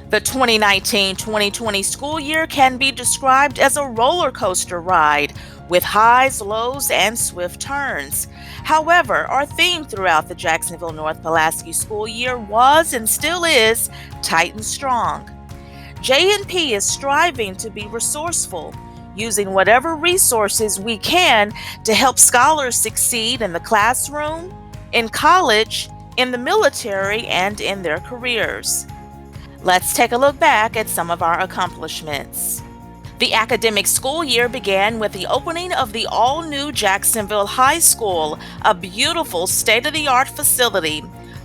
The 2019-2020 school year can be described as a roller coaster ride with highs, lows, and swift turns. However, our theme throughout the Jacksonville North Pulaski school year was and still is tight and strong. J&P is striving to be resourceful, using whatever resources we can to help scholars succeed in the classroom, in college, in the military, and in their careers. Let's take a look back at some of our accomplishments. The academic school year began with the opening of the all-new Jacksonville High School, a beautiful state-of-the-art facility.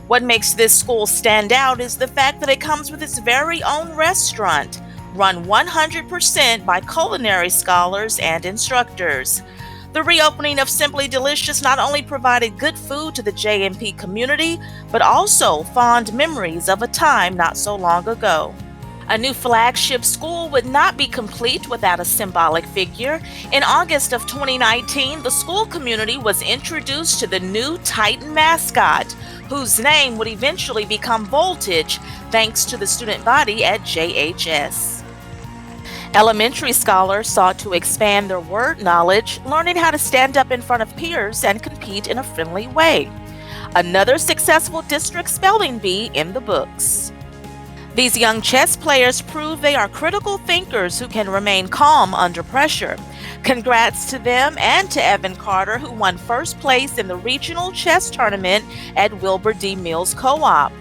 What makes this school stand out is the fact that it comes with its very own restaurant, run 100% by culinary scholars and instructors. The reopening of Simply Delicious not only provided good food to the J&P community, but also fond memories of a time not so long ago. A new flagship school would not be complete without a symbolic figure. In August of 2019, the school community was introduced to the new Titan mascot, whose name would eventually become Voltage, thanks to the student body at JHS. Elementary scholars sought to expand their word knowledge, learning how to stand up in front of peers and compete in a friendly way. Another successful district spelling bee in the books. These young chess players prove they are critical thinkers who can remain calm under pressure. Congrats to them and to Evan Carter, who won first place in the regional chess tournament at Wilbur D. Mills Co-op.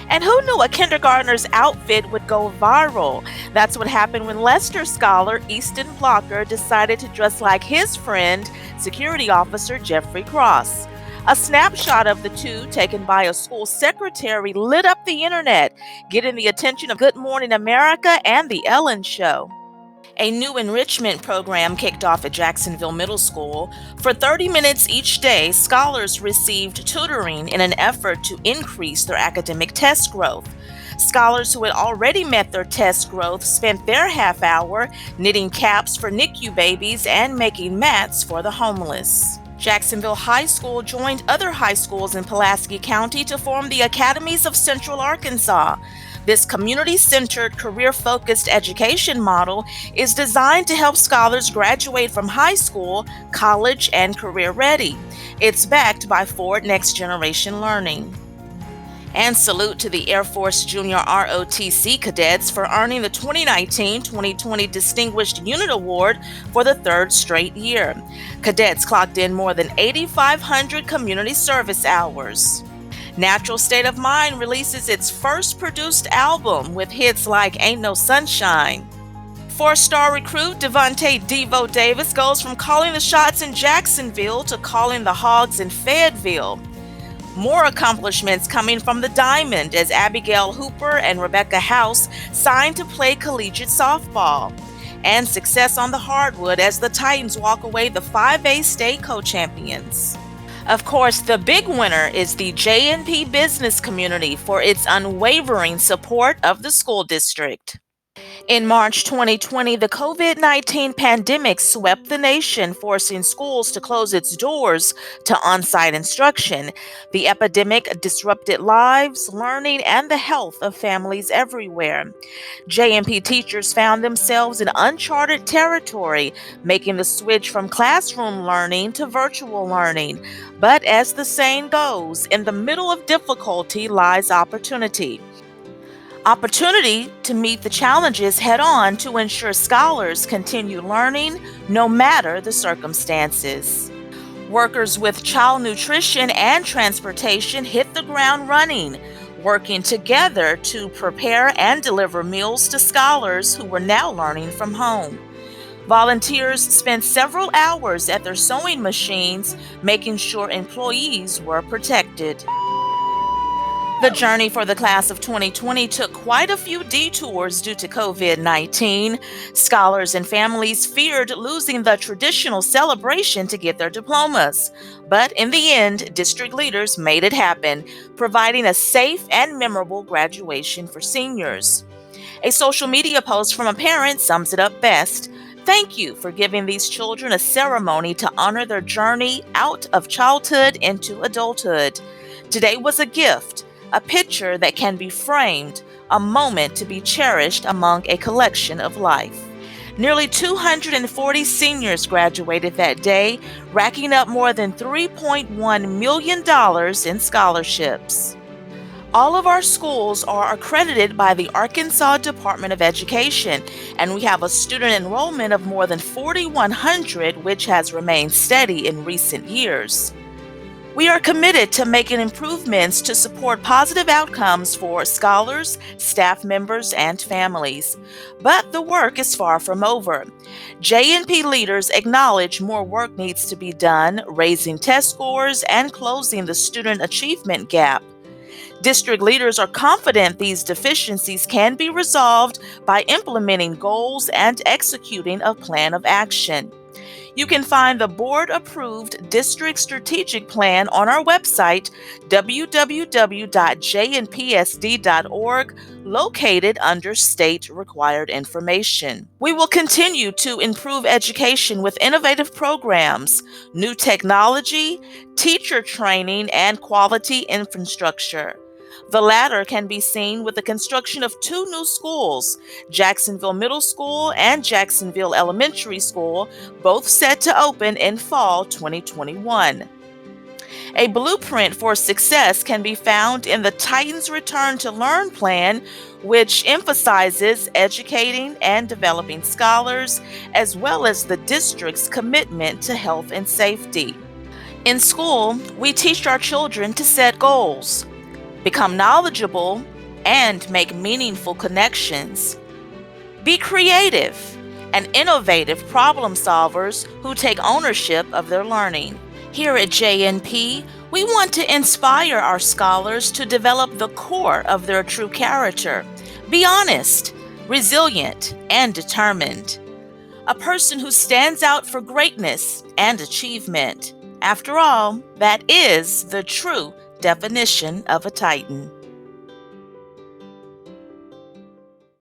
And who knew a kindergartner's outfit would go viral? That's what happened when Leicester scholar Easton Blocker decided to dress like his friend, security officer Jeffrey Cross. A snapshot of the two, taken by a school secretary, lit up the internet, getting the attention of Good Morning America and The Ellen Show. A new enrichment program kicked off at Jacksonville Middle School. For 30 minutes each day, scholars received tutoring in an effort to increase their academic test growth. Scholars who had already met their test growth spent their half hour knitting caps for NICU babies and making mats for the homeless. Jacksonville High School joined other high schools in Pulaski County to form the Academies of Central Arkansas. This community-centered, career-focused education model is designed to help scholars graduate from high school, college, and career-ready. It's backed by Ford Next Generation Learning. And salute to the Air Force Junior ROTC cadets for earning the 2019-2020 Distinguished Unit Award for the third straight year. Cadets clocked in more than 8,500 community service hours. Natural State of Mind releases its first produced album with hits like Ain't No Sunshine. Four-star recruit Devontae Devo Davis goes from calling the shots in Jacksonville to calling the Hogs in Fayetteville. More accomplishments coming from the Diamond as Abigail Hooper and Rebecca House signed to play collegiate softball. And success on the hardwood as the Titans walk away the 5A state co-champions. Of course, the big winner is the J&P business community for its unwavering support of the school district. In March 2020, the COVID-19 pandemic swept the nation, forcing schools to close its doors to on-site instruction. The epidemic disrupted lives, learning, and the health of families everywhere. J&P teachers found themselves in uncharted territory, making the switch from classroom learning to virtual learning. But as the saying goes, in the middle of difficulty lies opportunity. Opportunity to meet the challenges head-on to ensure scholars continue learning no matter the circumstances. Workers with child nutrition and transportation hit the ground running, working together to prepare and deliver meals to scholars who were now learning from home. Volunteers spent several hours at their sewing machines, making sure employees were protected. The journey for the class of 2020 took quite a few detours due to COVID-19. Scholars and families feared losing the traditional celebration to get their diplomas. But in the end, district leaders made it happen, providing a safe and memorable graduation for seniors. A social media post from a parent sums it up best. Thank you for giving these children a ceremony to honor their journey out of childhood into adulthood. Today was a gift. A picture that can be framed, a moment to be cherished among a collection of life. Nearly 240 seniors graduated that day, racking up more than $3.1 million in scholarships. All of our schools are accredited by the Arkansas Department of Education, and we have a student enrollment of more than 4,100, which has remained steady in recent years. We are committed to making improvements to support positive outcomes for scholars, staff members, and families. But the work is far from over. J&P leaders acknowledge more work needs to be done, raising test scores and closing the student achievement gap. District leaders are confident these deficiencies can be resolved by implementing goals and executing a plan of action. You can find the board-approved district strategic plan on our website, www.jnpsd.org, located under State Required Information. We will continue to improve education with innovative programs, new technology, teacher training, and quality infrastructure. The latter can be seen with the construction of two new schools, Jacksonville Middle School and Jacksonville Elementary School, both set to open in fall 2021. A blueprint for success can be found in the Titans Return to Learn plan, which emphasizes educating and developing scholars, as well as the district's commitment to health and safety. In school, we teach our children to set goals, become knowledgeable, and make meaningful connections. Be creative and innovative problem solvers who take ownership of their learning. Here at JNP, we want to inspire our scholars to develop the core of their true character. Be honest, resilient, and determined. A person who stands out for greatness and achievement. After all, that is the true definition of a Titan.